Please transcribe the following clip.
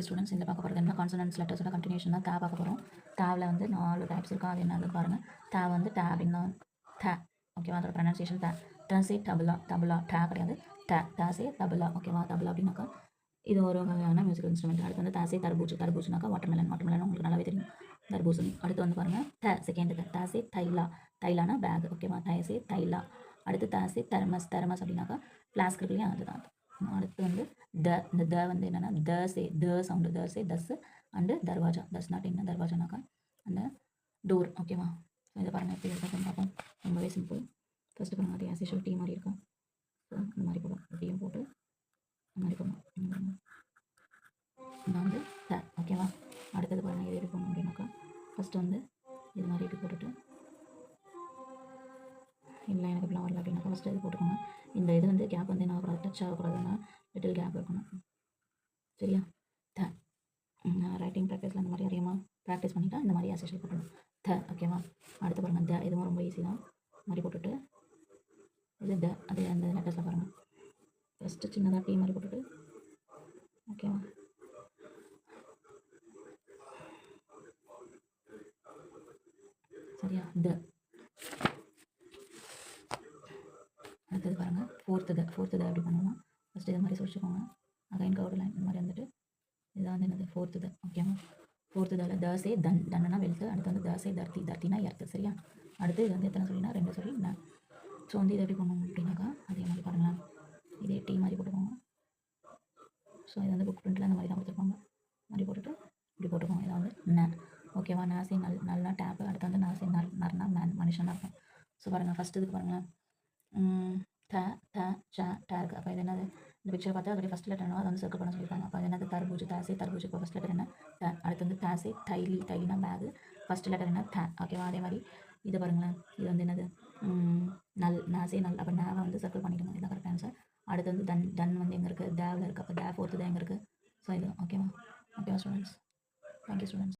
Students இந்த பார்க்க போகிறது என்ன கான்சனன்ட்ஸ் லெட்டர்ஸோட கண்டினியூஷன் தான் தா பார்க்க போகிறோம். தாவில் வந்து 4 டைப்ஸ் இருக்கும். அது என்னது பாருங்கள். தா வந்து டா அப்படின்னா த ஓகேவா, அதோட ப்ரொனன்சியேஷன் த. டசே தபலா, தபலா டா கிடையாது ட. தாசே தபலா ஓகேவா. தபலா அப்படின்னாக்கா இது ஒரு வகையான மியூசிக்கல் இன்ஸ்ட்ருமெண்ட். அடுத்து வந்து தாசே தர்பூஜ், தர்பூஜ்னாக்கா வாட்டர்மெலன், வாட்டர்மெலன் உங்களுக்கு நல்லாவே தெரியும் தர்பூசணி. அடுத்து வந்து பாருங்கள் த செகண்ட் த. தாசே தைலா, தைலானா பேக் ஓகேவா. தாசே தைலா. அடுத்து தாசே தர்மஸ், தர்மஸ் அப்படின்னாக்கா ஃப்ளாஸ்க் இருக்கு இல்லையா அதுதான். அடுத்து வந்து த. இந்த த வந்து என்னென்னா த சவுண்டு தசே தஸ் அண்டு தர்வாஜா. தஸ் நாட் என்ன தர்வாஜானாக்கா அந்த டோர் ஓகேவா. இதை பாருங்கள் எப்படி இருக்குன்னு பார்ப்போம். ரொம்பவே சிம்பிள். ஃபஸ்ட்டு பாருங்கள் அது ஆஸ் டீ மாதிரி இருக்கும். ஸோ இந்த மாதிரி போடும், டீயும் போட்டு இந்த மாதிரி போடணும். இந்த வந்து த ஓகேவா. அடுத்தது பாருங்கள் இது எப்படி போடணும் அப்படின்னாக்கா ஃபஸ்ட்டு வந்து இது மாதிரி இப்படி போட்டுட்டு இல்லை எனக்கு இப்படிலாம் வரல அப்படின்னாக்கா ஃபஸ்ட்டு இது போட்டுக்கோங்க. இந்த இது வந்து கேப் வந்து என்ன ஆகக்கூடாது, டச் ஆகக்கூடாதுன்னா லிட்டில் கேப் இருக்கணும் சரியா. த ரைட்டிங் ப்ராக்டிஸில் இந்த மாதிரி அதிகமாக ப்ராக்டிஸ் பண்ணிட்டா இந்த மாதிரி அசோஷியல் போட்டணும் த ஓகேவா. அடுத்து பாருங்கள் த. இதுவும் ரொம்ப ஈஸி தான். மாதிரி போட்டுட்டு இது த அது அந்த லெட்டர்ஸில் பாருங்கள். ஃபஸ்ட்டு சின்னதாக டீ மாதிரி போட்டுட்டு ஓகேவா. சரியா த. அடுத்தது பாருங்கள் ஃபோர்த்து த. ஃபோர்த்து த எப்படி பண்ணுவோம்னா ஃபஸ்ட்டு இது மாதிரி சொல்லிச்சுக்கோங்க. அகைன் கவுட் லைன் இந்த மாதிரி வந்துட்டு இதான் வந்து என்னது ஃபோர்த்து த ஓகேவா. ஃபோர்த்து தல தசே தன், தன்னா வெல்த்து. அடுத்து வந்து தசே தர்த்தி, தர்த்தினா எர்த்து சரியா. அடுத்து இது வந்து எத்தனை சொல்லினா 2 சொல்லி நான். ஸோ வந்து இதை எப்படி பண்ணணும் அப்படின்னாக்கா அதே மாதிரி பாருங்களேன். இதே டீ மாதிரி போட்டுக்கோங்க. ஸோ இது வந்து புக் பிரிண்ட்டில் அந்த மாதிரி தான் கொடுத்துருப்பாங்க. மாதிரி போட்டுட்டு இப்படி போட்டுக்கோங்க. இதை வந்து ந ஓகேவா. நாசே நல், நல்லா டேப்பு. அடுத்து வந்து நாசே நல், நர்னா மேன் மனுஷனாக இருக்கும். ஸோ பாருங்கள் ஃபஸ்ட்டு இதுக்கு பாருங்களேன். த த ச ட இருக்குது. அப்போ இது என்னது இந்த பிக்சரை பார்த்தா அதோடைய ஃபஸ்ட் லெட்டர் என்ன அதை வந்து சர்க்கிள் பண்ண சொல்லியிருக்காங்க. அப்போ அது என்னது தர்பூஜ். தாசே தர்பூஜ். இப்போ ஃபஸ்ட் லெட்டர் என்ன த. அடுத்து வந்து தாசே தைலி, தைலினா பேகு. ஃபஸ்ட் லெட்டர் என்ன த ஓகேவா. அதே மாதிரி இது பாருங்களேன். இது வந்து என்னது நல், நாசே நல். அப்போ நாவை வந்து சர்க்கிள் பண்ணிவிடுங்க. இதான் கரெக்ட் ஆன்சர். அடுத்து வந்து தன், தன் வந்து எங்கே இருக்குது தேவில் இருக்குது. அப்போ தே ஃபோர்த்து தான் எங்கே இருக்குது. ஸோ இது ஓகேவா. ஓகேவா ஸ்டூடெண்ட்ஸ். Thank you students.